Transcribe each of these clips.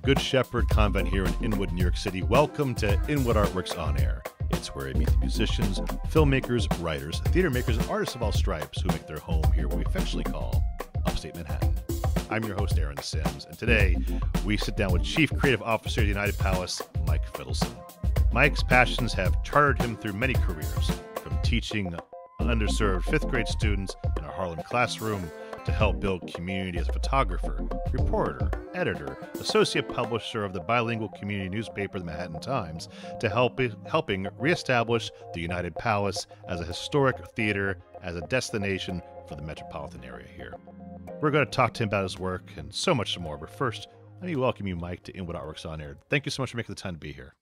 Good Shepherd Convent here in Inwood, New York City. Welcome to Inwood Art Works On Air. It's where I meet the musicians, filmmakers, writers, theater makers, and artists of all stripes who make their home here what we affectionately call Upstate Manhattan. I'm your host, Aaron Sims, and today we sit down with Chief Creative Officer of the United Palace, Mike Fitelson. Mike's passions have chartered him through many careers, from teaching underserved fifth grade students in a Harlem classroom to help build community as a photographer, reporter, editor, associate publisher of the bilingual community newspaper, the Manhattan Times, to helping reestablish the United Palace as a historic theater, as a destination for the metropolitan area here. We're going to talk to him about his work and so much more, but first, let me welcome you, Mike, to Inwood Art Works On Air. Thank you so much for making the time to be here.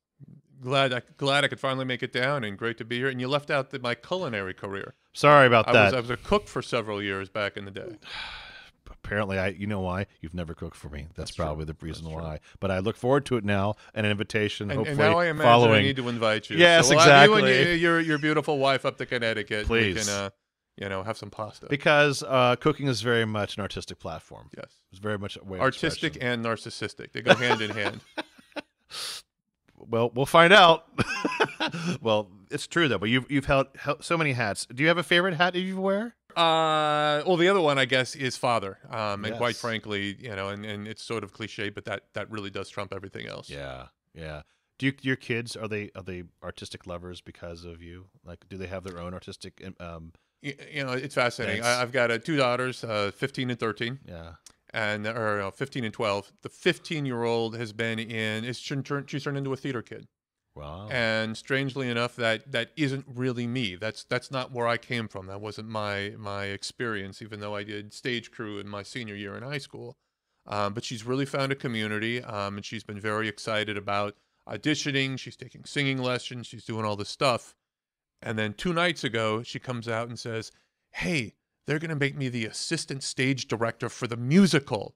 Glad I could finally make it down, and great to be here. And you left out my culinary career. Sorry about that. I was a cook for several years back in the day. Apparently, you know why? You've never cooked for me. That's probably the reason why. But I look forward to it now, and an invitation, hopefully, and now I imagine following. I need to invite you. Yes, so exactly. Have you and your beautiful wife up to Connecticut. Please. We can, have some pasta. Because cooking is very much an artistic platform. Yes. It's very much a way artistic and narcissistic. They go hand in hand. Well, we'll find out. Well, it's true though. But you've held so many hats. Do you have a favorite hat that you wear? Well, the other one, I guess, is father. And Yes. quite frankly, and it's sort of cliche, but that really does trump everything else. Yeah, yeah. Your kids, are they I lovers because of you? Like, do they have their own artistic? It's fascinating. Thanks. I've got two daughters, 15 and 13. Yeah. And 15 and 12. The 15-year-old has been she's turned into a theater kid. Wow. And strangely enough, that isn't really me. That's not where I came from. That wasn't my experience, even though I did stage crew in my senior year in high school. But she's really found a community, and she's been very excited about auditioning. She's taking singing lessons. She's doing all this stuff. And then 2 nights ago, she comes out and says, "Hey, they're going to make me the assistant stage director for the musical."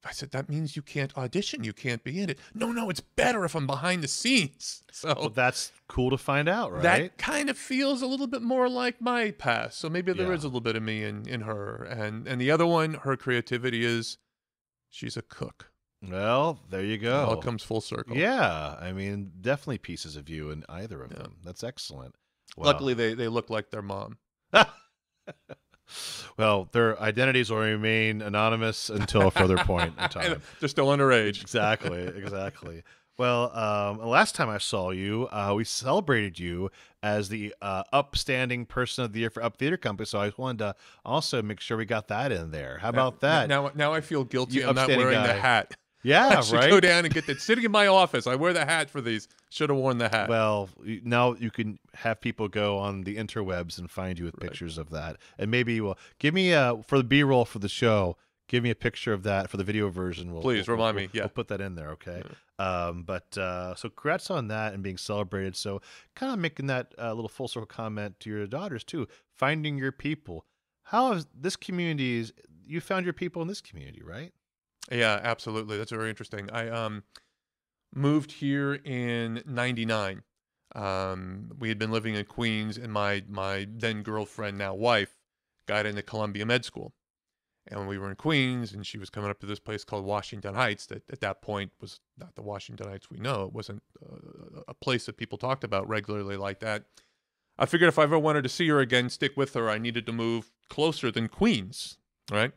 I said, "That means you can't audition. You can't be in it." No, it's better if I'm behind the scenes. So Well, that's cool to find out, right? that kind of feels a little bit more like my past. So maybe there Yeah. is a little bit of me in her. And the other one, her creativity is she's a cook. Well, there you go. It all comes full circle. Yeah, I mean, definitely pieces of you in either of them. That's excellent. Wow. Luckily, they look like their mom. Well, their identities will remain anonymous until a further point in time. They're still underage. Exactly. Well, last time I saw you, we celebrated you as the Upstanding Person of the Year for Up Theater Company. So I wanted to also make sure we got that in there. How about that? Now I feel guilty. You I'm not upstanding wearing guy. the hat. Yeah, I should right. go down and get that. Sitting in my office, I wear the hat for these. Should have worn the hat. Well, now you can have people go on the interwebs and find you with pictures of that. And maybe you will give me for the B-roll for the show. Give me a picture of that for the video version. Please remind me. Yeah, we'll put that in there. Okay. Yeah. So congrats on that and being celebrated. So kind of making that little full circle comment to your daughters too. Finding your people. How is this community? You found your people in this community, right? Yeah, absolutely. That's very interesting. I moved here in '99. We had been living in Queens, and my then girlfriend, now wife, got into Columbia Med School. And we were in Queens, and she was coming up to this place called Washington Heights that at that point was not the Washington Heights we know. It wasn't a place that people talked about regularly like that. I figured if I ever wanted to see her again, stick with her, I needed to move closer than Queens, right?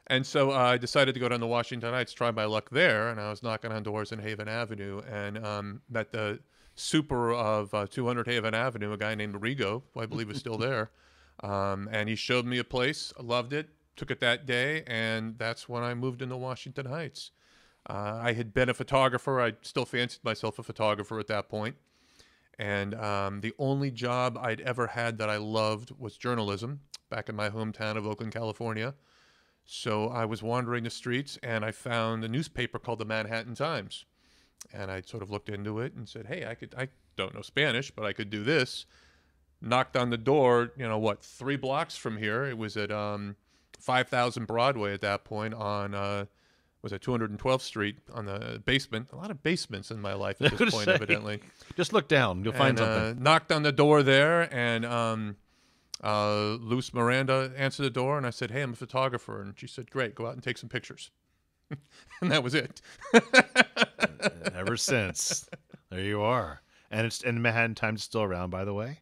And so I decided to go down to Washington Heights, try my luck there, and I was knocking on doors in Haven Avenue, and met the super of 200 Haven Avenue, a guy named Rigo, who I believe is still there, and he showed me a place. I loved it, took it that day, and that's when I moved into Washington Heights. I had been a photographer. I still fancied myself a photographer at that point, and the only job I'd ever had that I loved was journalism back in my hometown of Oakland, California. So I was wandering the streets, and I found a newspaper called the Manhattan Times. And I sort of looked into it and said, hey, I don't know Spanish, but I could do this. Knocked on the door, 3 blocks from here. It was at 5000 Broadway at that point on, was it 212th Street on the basement. A lot of basements in my life at this point, evidently. Just look down. You'll find something. Knocked on the door there, and Luz Miranda answered the door, and I said, hey, I'm a photographer. And she said, great, go out and take some pictures. and that was it. Ever since, there you are. And Manhattan Times is still around, by the way.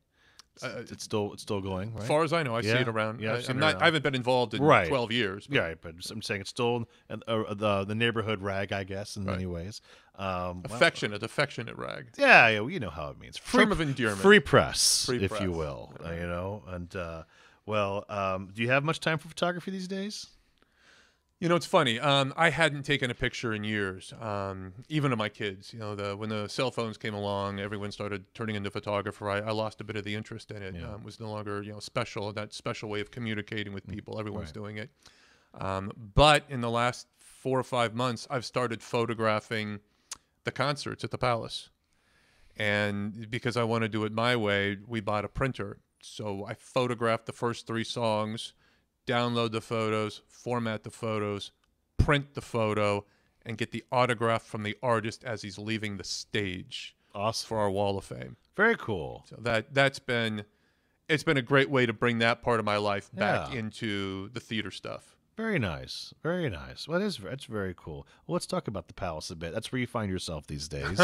It's still going, right? As far as I know, I see it around. Yeah, I haven't been involved in 12 years. But. Yeah, but I'm saying it's still the neighborhood rag, I guess, in many ways. Affectionate rag. Yeah, well, you know how it means. Term of endearment. Free press, if you will. And do you have much time for photography these days? It's funny. I hadn't taken a picture in years, even of my kids. When the cell phones came along, everyone started turning into photographer. I lost a bit of the interest in it. It was no longer, special, that special way of communicating with people. Everyone's doing it. But in the last 4 or 5 months, I've started photographing the concerts at the Palace. And because I want to do it my way, we bought a printer. So I photographed the first 3 songs, download the photos, format the photos, print the photo, and get the autograph from the artist as he's leaving the stage. Awesome. For our Wall of Fame. Very cool. So it's been a great way to bring that part of my life back into the theater stuff. Very nice. Very nice. Well, that's very cool. Well, let's talk about the Palace a bit. That's where you find yourself these days.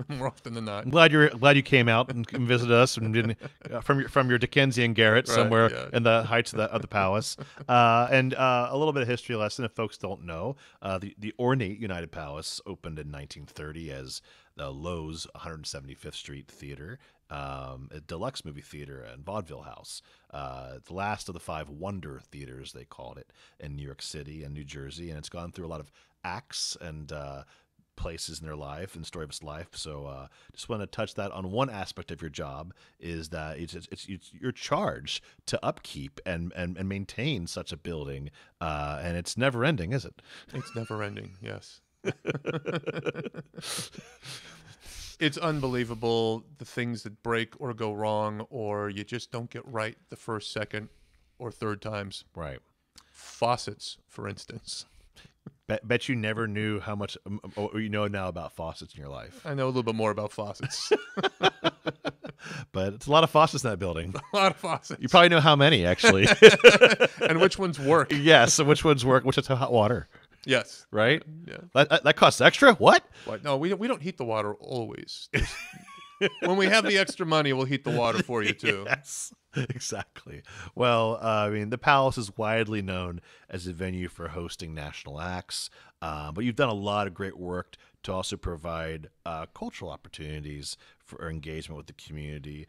More often than not. I'm glad you came out and visited us and didn't from your Dickensian garret somewhere in the heights of the Palace. And a little bit of history lesson if folks don't know. The ornate United Palace opened in 1930 as the Lowe's 175th Street Theater. A deluxe movie theater and vaudeville house. The last of the 5 wonder theaters, they called it, in New York City and New Jersey. And it's gone through a lot of acts and places in their life and story of its life. So just want to touch that on one aspect of your job is that it's your charge to upkeep and maintain such a building. And it's never ending, is it? It's never ending, yes. It's unbelievable the things that break or go wrong or you just don't get right the first, second, or third times. Right. Faucets, for instance. Bet you never knew how much you know now about faucets in your life. I know a little bit more about faucets. But it's a lot of faucets in that building. A lot of faucets. You probably know how many, actually. And which ones work. Yes, and which ones work, which is hot water. Yes. Right? Yeah. That costs extra? What? No, we don't heat the water always. When we have the extra money, we'll heat the water for you, too. Yes, exactly. Well, the Palace is widely known as a venue for hosting national acts, but you've done a lot of great work to also provide cultural opportunities for engagement with the community.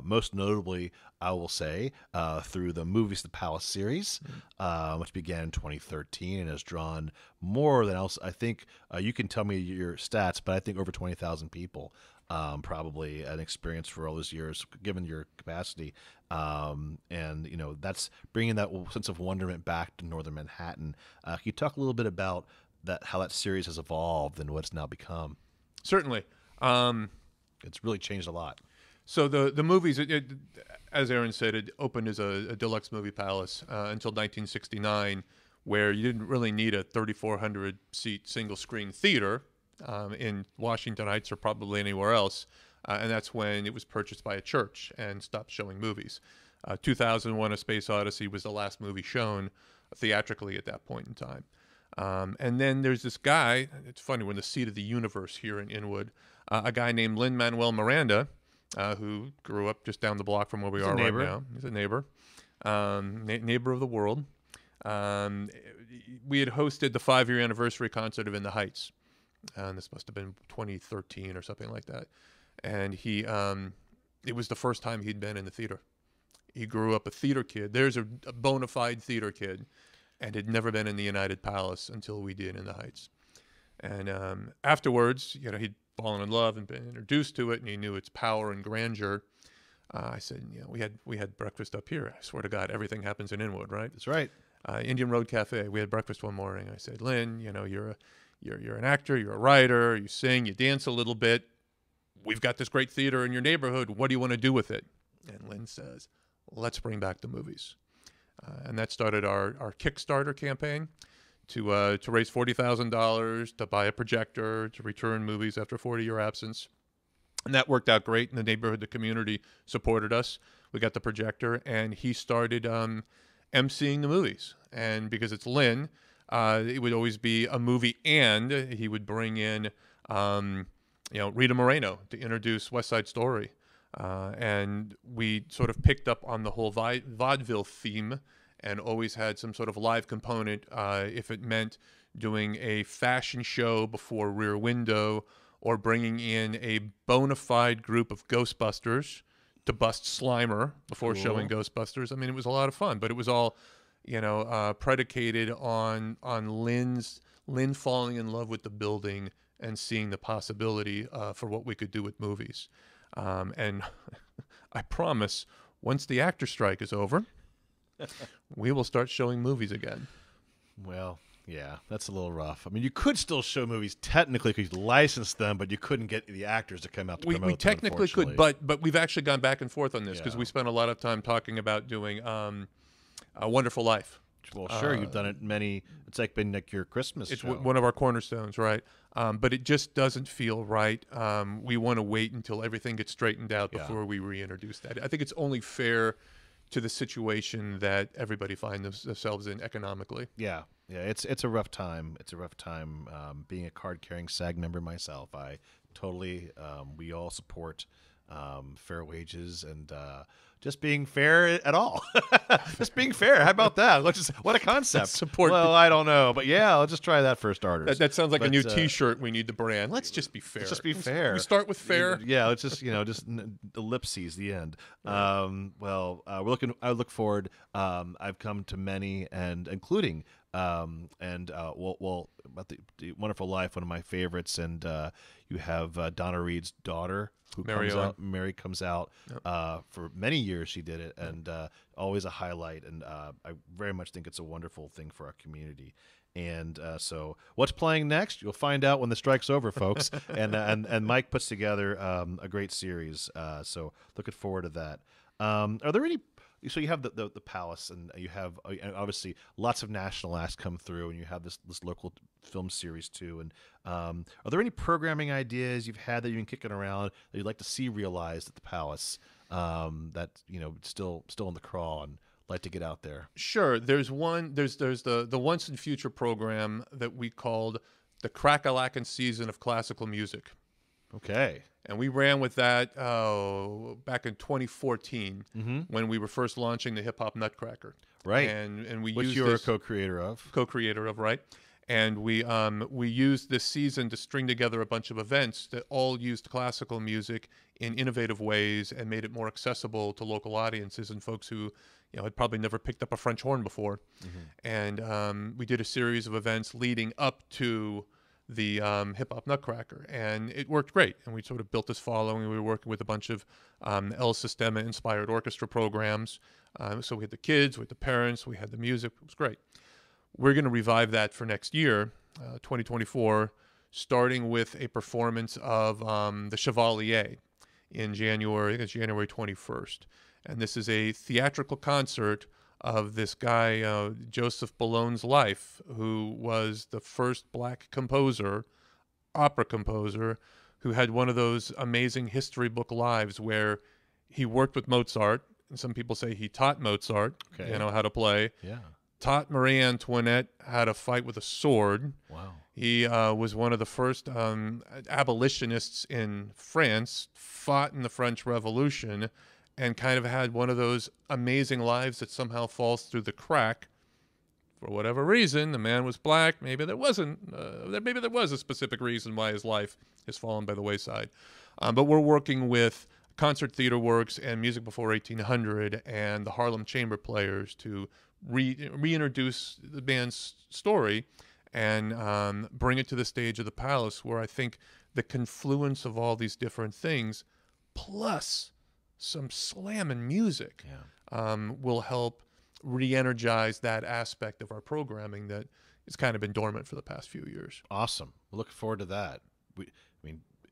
Most notably, I will say, through the Movies the Palace series, which began in 2013 and has drawn more than else. I think you can tell me your stats, but I think over 20,000 people. Probably an experience for all those years, given your capacity. And, that's bringing that sense of wonderment back to Northern Manhattan. Can you talk a little bit about how that series has evolved and what it's now become? Certainly. It's really changed a lot. So the movies, as Aaron said, it opened as a deluxe movie palace until 1969, where you didn't really need a 3,400-seat single-screen theater in Washington Heights or probably anywhere else. And that's when it was purchased by a church and stopped showing movies. 2001: A Space Odyssey was the last movie shown theatrically at that point in time. And then there's this guy, it's funny, we're in the seat of the universe here in Inwood, a guy named Lin-Manuel Miranda, who grew up just down the block from where we are right now. He's a neighbor, neighbor of the world. We had hosted the 5-year anniversary concert of In the Heights. And this must have been 2013 or something like that. And it was the first time he'd been in the theater. He grew up a theater kid. There's a bona fide theater kid, and had never been in the United Palace until we did In the Heights. And afterwards, he'd fallen in love and been introduced to it, and he knew its power and grandeur. I said, we had breakfast up here. I swear to God, everything happens in Inwood, right? That's right. Indian Road Cafe. We had breakfast one morning. I said, Lynn, you're an actor, you're a writer, you sing, you dance a little bit. We've got this great theater in your neighborhood. What do you want to do with it? And Lynn says, let's bring back the movies. And that started our Kickstarter campaign to raise $40,000 to buy a projector, to return movies after a 40-year absence. And that worked out great. In the neighborhood, the community supported us. We got the projector, and he started emceeing the movies. And because it's Lynn, it would always be a movie, and he would bring in, Rita Moreno to introduce West Side Story. And we sort of picked up on the whole vaudeville theme and always had some sort of live component if it meant doing a fashion show before Rear Window or bringing in a bona fide group of Ghostbusters to bust Slimer before showing Ghostbusters. I mean, it was a lot of fun, but it was all, predicated on Lynn falling in love with the building and seeing the possibility for what we could do with movies. And I promise, once the actor strike is over, we will start showing movies again. Well, yeah, that's a little rough. I mean, you could still show movies technically because you licensed them, but you couldn't get the actors to come out to promote we them, technically could, but we've actually gone back and forth on this because we spent a lot of time talking about doing A Wonderful Life. Well, sure, you've done it it's been like your Christmas It's show. one of our cornerstones, right? But it just doesn't feel right. We want to wait until everything gets straightened out before we reintroduce that. I think it's only fair to the situation that everybody finds themselves in economically. Yeah, it's a rough time. It's a rough time being a card-carrying SAG member myself. I totally, we all support fair wages and just being fair at all. Just being fair. How about that? What a concept. Support. Well, I don't know, but yeah, I'll just try that for starters. That sounds like a new T-shirt we need to brand. Let's just be fair. Let's just be fair. We start with fair. Yeah, let's just ellipses the end. I look forward. I've come to many, and including about the Wonderful Life, one of my favorites, and you have Donna Reed's daughter who Mary comes out. For many years she did it, and always a highlight, and I very much think it's a wonderful thing for our community. And so what's playing next, you'll find out when the strike's over, folks. and Mike puts together a great series, so looking forward to that. Are there any, so you have the Palace, and you have obviously lots of national acts come through, and you have this local film series too. And are there any programming ideas you've had that you've been kicking around that you'd like to see realized at the Palace that still in the crawl and like to get out there? Sure. There's the Once and Future program that we called the Crack-a-Lackin' Season of Classical Music. Okay. And we ran with that back in 2014 when we were first launching the Hip Hop Nutcracker. Right. And we which used you're a co-creator of. Co-creator of, right. And we used this season to string together a bunch of events that all used classical music in innovative ways and made it more accessible to local audiences and folks who had probably never picked up a French horn before. And we did a series of events leading up to the Hip Hop Nutcracker, and it worked great. And we sort of built this following. We were working with a bunch of El Sistema inspired orchestra programs. So we had the kids, we had the parents, we had the music. It was great. We're going to revive that for next year, 2024, starting with a performance of the Chevalier in January. I think it's January 21st. And this is a theatrical concert of this guy, Joseph Bologne's life, who was the first black composer, opera composer, who had one of those amazing history book lives where he worked with Mozart, and some people say he taught Mozart, how to play. Yeah. Taught Marie Antoinette how to fight with a sword. Wow. He was one of the first abolitionists in France, fought in the French Revolution, and kind of had one of those amazing lives that somehow falls through the crack. For whatever reason, the man was black. Maybe there wasn't. Maybe there was a specific reason why his life has fallen by the wayside. But we're working with Concert Theater Works and Music Before 1800 and the Harlem Chamber Players to reintroduce the band's story and bring it to the stage of the Palace, where I think the confluence of all these different things, plus some slamming music, will help re-energize that aspect of our programming that has kind of been dormant for the past few years. Awesome. We're looking forward to that.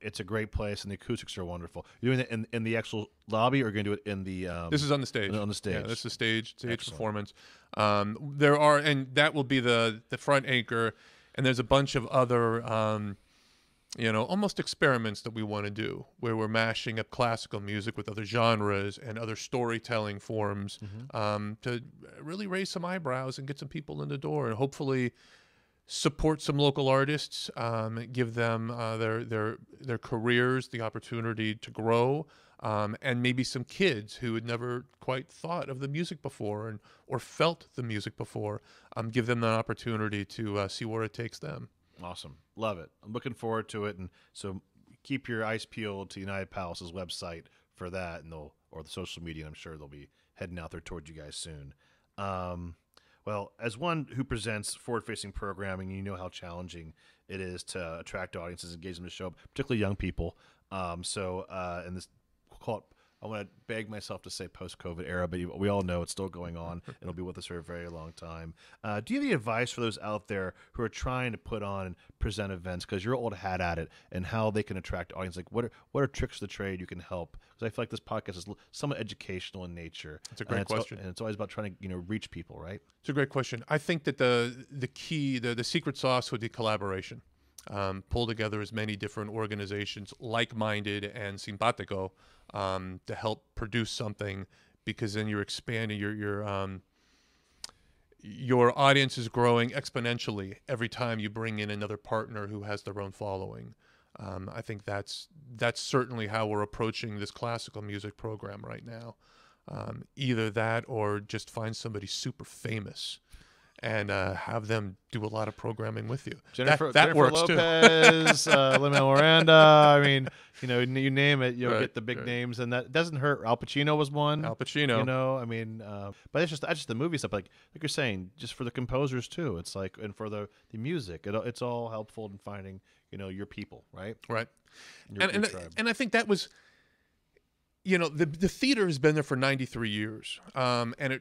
It's a great place, and the acoustics are wonderful. You're doing it in the actual lobby, or you're going to do it in the... this is on the stage. On the stage. Yeah, this is stage performance. There are, and that will be the front anchor, and there's a bunch of other, almost experiments that we want to do, where we're mashing up classical music with other genres and other storytelling forms to really raise some eyebrows and get some people in the door, and hopefully support some local artists, give them their careers the opportunity to grow, and maybe some kids who had never quite thought of the music before or felt the music before, give them an opportunity to see where it takes them. Awesome. Love it. I'm looking forward to it. And so keep your eyes peeled to United Palace's website for that, and or the social media. I'm sure they'll be heading out there towards you guys soon. Well, as one who presents forward-facing programming, you know how challenging it is to attract audiences and engage them to show up, particularly young people. And this, we'll call it, I want to beg myself to say post-COVID era, but we all know it's still going on. It'll be with us for a very long time. Do you have any advice for those out there who are trying to put on and present events, because you're old hat at it, and how they can attract audience? Like, what are tricks of the trade you can help? Because I feel like this podcast is somewhat educational in nature. It's a great question. And it's always about trying to reach people, right? It's a great question. I think that the key, the secret sauce would be collaboration. Pull together as many different organizations, like-minded and simpatico, to help produce something, because then you're expanding your audience is growing exponentially every time you bring in another partner who has their own following. I think that's certainly how we're approaching this classical music program right now. Either that, or just find somebody super famous and have them do a lot of programming with you. Jennifer works Lopez, Lin-Manuel Miranda. I mean, you name it, you'll get the big names, and that doesn't hurt. Al Pacino was one. Al Pacino. I mean, but that's just the movie stuff. Like you're saying, just for the composers too. It's like, and for the music, it's all helpful in finding your people, right? Right. Your tribe. And I think that was, the theater has been there for 93 years, and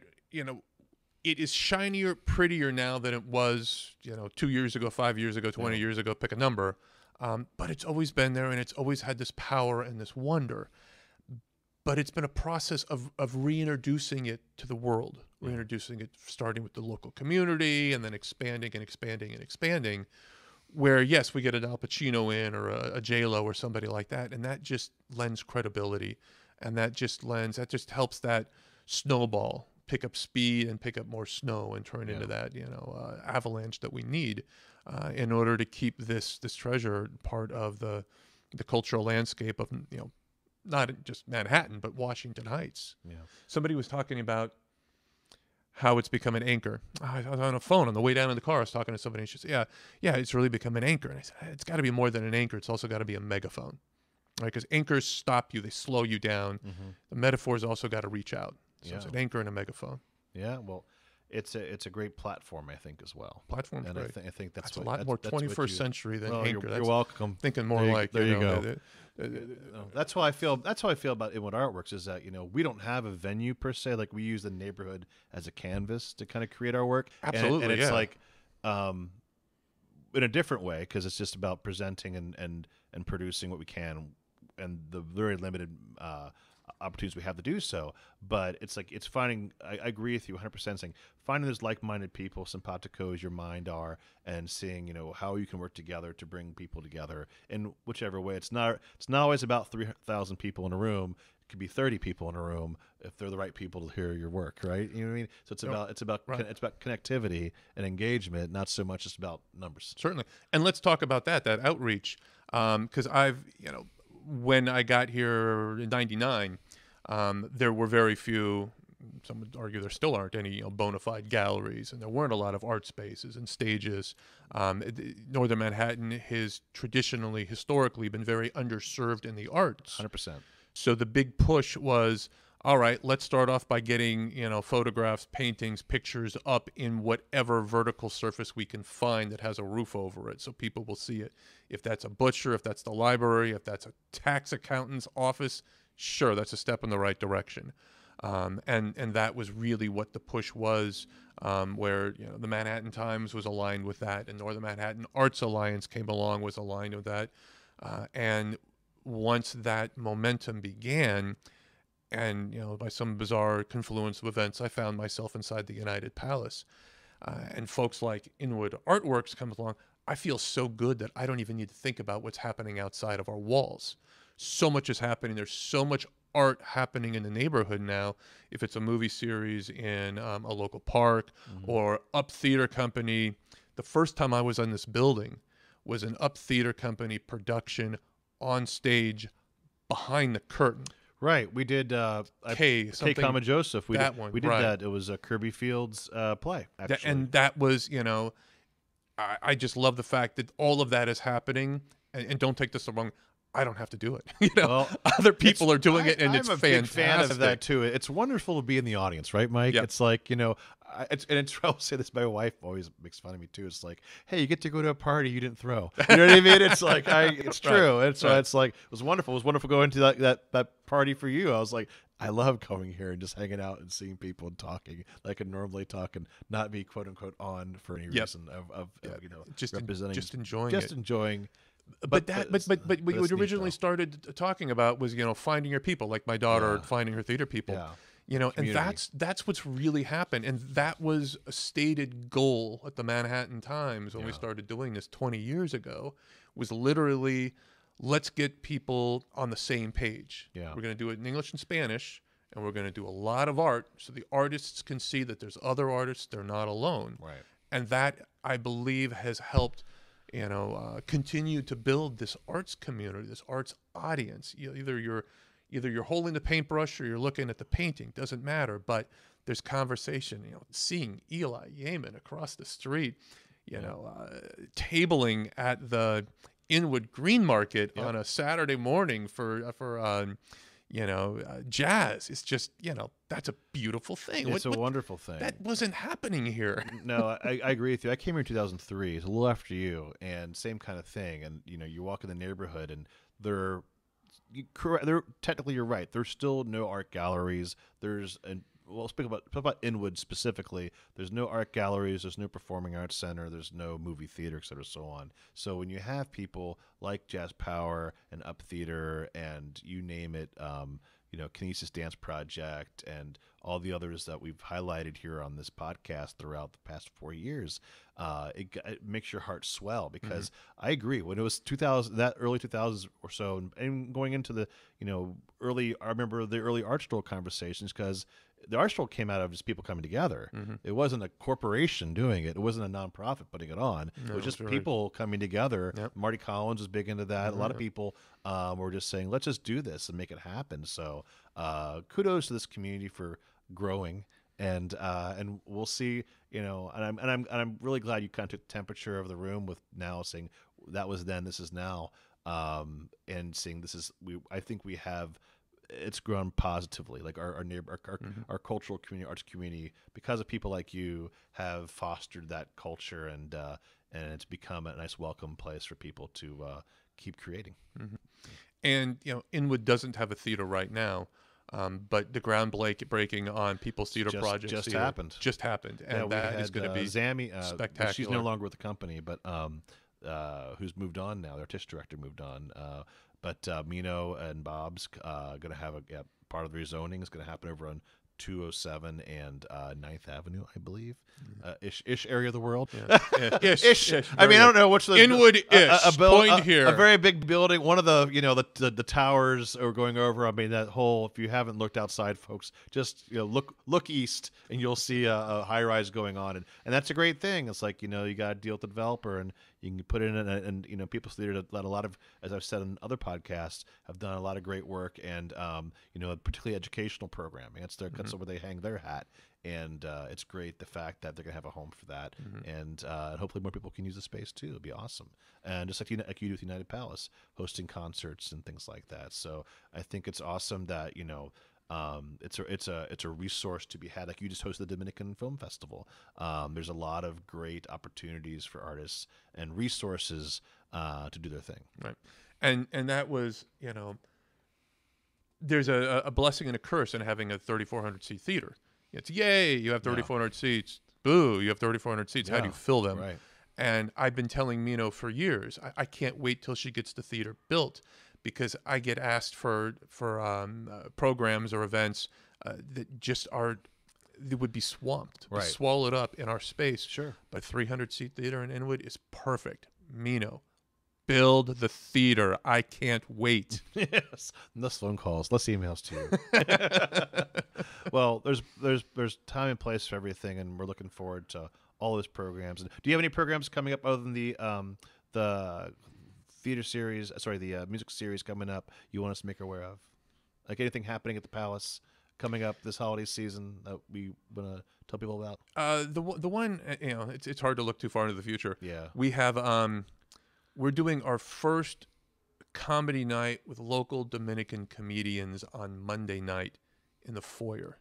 it is shinier, prettier now than it was, 2 years ago, 5 years ago, 20 years ago, pick a number. But it's always been there, and it's always had this power and this wonder. But it's been a process of reintroducing it to the world, reintroducing it, starting with the local community, and then expanding and expanding and expanding, where, yes, we get an Al Pacino in, or a J-Lo or somebody like that, and that just lends credibility, and that just helps that snowball pick up speed and pick up more snow and turn into that avalanche that we need in order to keep this treasure part of the cultural landscape of not just Manhattan but Washington Heights. Yeah. Somebody was talking about how it's become an anchor. I was on a phone on the way down in the car. I was talking to somebody, and she said, "Yeah, it's really become an anchor." And I said, "It's got to be more than an anchor. It's also got to be a megaphone, right? Because anchors stop you, they slow you down. Mm-hmm. The metaphor's also got to reach out." So it's an anchor and a megaphone. Yeah, well, it's a great platform, I think, as well. Platform's and great. I think that's a lot more 21st century than anchor. You're welcome. Thinking more like there you go. That's how I feel. That's how I feel about Inwood Art Works. Is that we don't have a venue per se. Like, we use the neighborhood as a canvas to kind of create our work. Absolutely, and it's like in a different way, because it's just about presenting and producing what we can, and the very limited opportunities we have to do so. But it's like, it's finding, I agree with you 100%, saying finding those like-minded people, simpatico as your mind are, and seeing how you can work together to bring people together in whichever way. It's not always about 3,000 people in a room. It could be 30 people in a room if they're the right people to hear your work, right? You know what I mean? So it's about connectivity and engagement, not so much just about numbers. Certainly. And let's talk about that outreach, because when I got here in '99, there were very few, some would argue there still aren't any bona fide galleries, and there weren't a lot of art spaces and stages. Northern Manhattan has historically been very underserved in the arts. 100%. So the big push was, all right, let's start off by getting, photographs, paintings, pictures up in whatever vertical surface we can find that has a roof over it, so people will see it. If that's a butcher, if that's the library, if that's a tax accountant's office, sure, that's a step in the right direction. And that was really what the push was, where the Manhattan Times was aligned with that, and Northern Manhattan Arts Alliance came along, was aligned with that. And once that momentum began, and by some bizarre confluence of events, I found myself inside the United Palace, and folks like Inwood Art Works come along. I feel so good that I don't even need to think about what's happening outside of our walls. So much is happening. There's so much art happening in the neighborhood now. If it's a movie series in a local park, or Up Theater Company the first time I was in this building was an Up Theater Company production on stage behind the curtain. Right. We did K. Comma Joseph. We did right. that. It was a Kirby Fields play, actually. And that was, I just love the fact that all of that is happening. And don't take this the wrong. I don't have to do it. Well, other people are doing it, and it's fantastic. I'm a big fan of that too. It's wonderful to be in the audience, right, Mike? Yep. It's like, I'll say this. My wife always makes fun of me too. It's like, hey, you get to go to a party you didn't throw. You know what I mean? It's like, it's true. And so it's like, it was wonderful. It was wonderful going to that party for you. I was like, I love coming here and just hanging out and seeing people and talking like I normally talk and not be quote unquote on for any reason of just representing, just enjoying just it. enjoying. But what you originally started talking about was finding your people, like my daughter finding her theater people. Yeah. And that's what's really happened, and that was a stated goal at the Manhattan Times when we started doing this 20 years ago. Was literally, let's get people on the same page. Yeah. We're going to do it in English and Spanish, and we're going to do a lot of art so the artists can see that there's other artists, they're not alone. Right. And that, I believe, has helped continue to build this arts community, this arts audience. Either you're holding the paintbrush or you're looking at the painting, doesn't matter, but there's conversation. Seeing Eli Yeaman across the street, tabling at the Inwood Green Market on a Saturday morning for jazz. It's just, that's a beautiful thing. It's a wonderful thing. That wasn't happening here. No, I agree with you. I came here in 2003. It's a little after you, and same kind of thing. And, you walk in the neighborhood, and they're technically, you're right. There's still no art galleries. We'll speak about Inwood specifically. There's no art galleries. There's no performing arts center. There's no movie theater, et cetera, so on. So when you have people like Jazz Power and Up Theater and you name it, Kinesis Dance Project and all the others that we've highlighted here on this podcast throughout the past 4 years, it makes your heart swell because I agree. When it was 2000, that early 2000s or so, and going into the, I remember the early art stroll conversations because the art stroll came out of just people coming together. It wasn't a corporation doing it. It wasn't a nonprofit putting it on. No, it was just people coming together. Yep. Marty Collins was big into that. A lot of people were just saying, let's just do this and make it happen. So kudos to this community for growing. And we'll see, and I'm really glad you kind of took the temperature of the room with now saying that was then, this is now, and seeing I think we have. It's grown positively. Like our neighbor, our cultural community, arts community, because of people like you, have fostered that culture, and it's become a nice welcome place for people to keep creating. And Inwood doesn't have a theater right now, but the groundbreaking on People's Theater Project just happened, and that is going to be Zami, spectacular. She's no longer with the company, but who's moved on now. The artistic director moved on. But Mino and Bob's going to have part of the rezoning is going to happen over on 207 and 9th Avenue, I believe. Ish area of the world. Yeah. Ish. I mean, I don't know which the Inwood-ish. Point here. A very big building. One of the the towers are going over. I mean, that whole. If you haven't looked outside, folks, just look east and you'll see a high rise going on, and that's a great thing. It's like you got to deal with the developer and you can put it in, and People's Theater a lot of, as I've said in other podcasts, have done a lot of great work, and particularly educational programming. That's where they hang their hat, and it's great the fact that they're gonna have a home for that, and hopefully more people can use the space too. It'd be awesome, and just like you do with United Palace, hosting concerts and things like that. So I think it's awesome that it's a resource to be had. Like you just hosted the Dominican Film Festival. There's a lot of great opportunities for artists and resources to do their thing. Right, and that was there's a blessing and a curse in having a 3,400 seat theater. It's yay, you have 3,400 seats. Boo, you have 3,400 seats. How do you fill them? Right. And I've been telling Mino for years, I can't wait till she gets the theater built, because I get asked for programs or events that just they would be swamped, right, swallowed up in our space. Sure. But 300-seat theater in Inwood is perfect. Mino, build the theater. I can't wait. Yes. Less phone calls, less emails to you. Well, there's time and place for everything, and we're looking forward to all those programs. Do you have any programs coming up other than the theater series? Sorry, the music series coming up. You want us to make aware of, like anything happening at the Palace coming up this holiday season that we want to tell people about? The one, it's hard to look too far into the future. Yeah, we have we're doing our first comedy night with local Dominican comedians on Monday night in the foyer.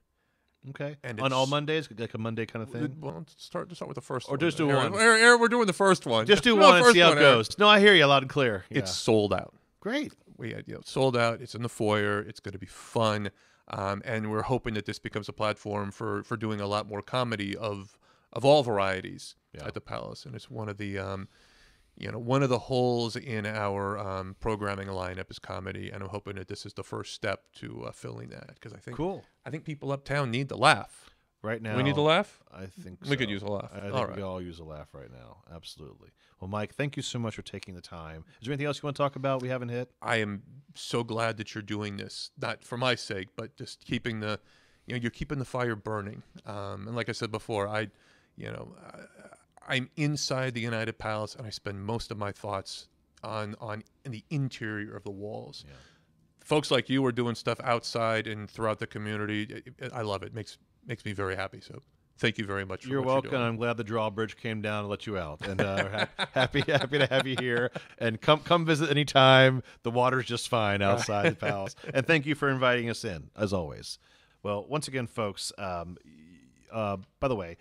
Okay. And on all Mondays, like a Monday kind of thing? Well, start with the first or one. Just do one. We're doing the first one. Just do one and see how it goes. No, I hear you loud and clear. Yeah. It's sold out. Great. We had, sold out. It's in the foyer. It's going to be fun. And we're hoping that this becomes a platform for doing a lot more comedy of all varieties at the Palace. And it's one of the one of the holes in our programming lineup is comedy, and I'm hoping that this is the first step to filling that, because I think people uptown need to laugh. Right now, we need to laugh. I think we could use a laugh. I think we all use a laugh right now. Absolutely. Well, Mike, thank you so much for taking the time. Is there anything else you want to talk about we haven't hit? I am so glad that you're doing this, not for my sake, but just keeping you're keeping the fire burning. And like I said before, I'm inside the United Palace, and I spend most of my thoughts on in the interior of the walls. Yeah. Folks like you are doing stuff outside and throughout the community. I love it. Makes me very happy. So thank you very much. You're welcome. I'm glad the drawbridge came down and let you out. And happy to have you here. And come visit anytime. The water's just fine outside the Palace. And thank you for inviting us in, as always. Well, once again, folks, by the way,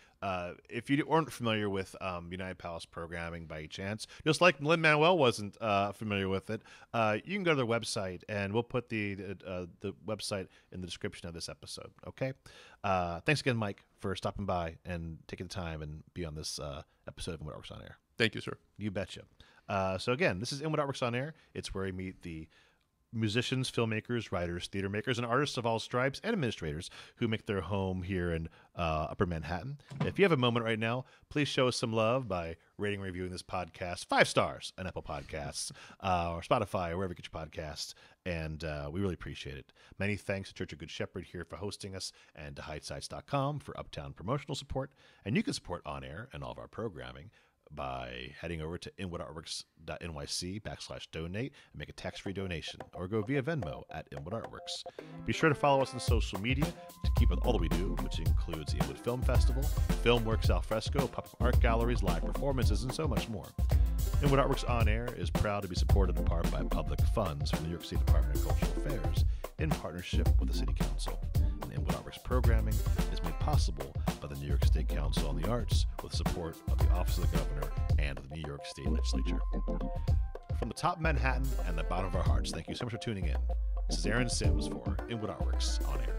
if you weren't familiar with United Palace programming by chance, just like Lin-Manuel wasn't familiar with it, you can go to their website, and we'll put the website in the description of this episode. Okay. Thanks again, Mike, for stopping by and taking the time and be on this episode of Inwood Art Works on Air. Thank you, sir. You betcha. So again, this is Inwood Art Works on Air. It's where we meet the musicians, filmmakers, writers, theater makers, and artists of all stripes, and administrators who make their home here in Upper Manhattan. If you have a moment right now, please show us some love by rating and reviewing this podcast 5 stars on Apple Podcasts or Spotify or wherever you get your podcasts, and we really appreciate it. Many thanks to Church of Good Shepherd here for hosting us, and to HideSites.com for Uptown promotional support. And you can support On Air and all of our programming by heading over to inwoodartworks.nyc/donate and make a tax-free donation, or go via Venmo at Inwood Art Works. Be sure to follow us on social media to keep with all that we do, which includes the Inwood Film Festival, FilmWorks Alfresco, pop-up art galleries, live performances, and so much more. Inwood Art Works On Air is proud to be supported in part by public funds from the New York State Department of Cultural Affairs in partnership with the City Council. And Inwood Art Works programming is made possible by the New York State Council on the Arts with support of the Office of the Governor and the New York State Legislature. From the top of Manhattan and the bottom of our hearts, thank you so much for tuning in. This is Aaron Sims for Inwood Art Works On Air.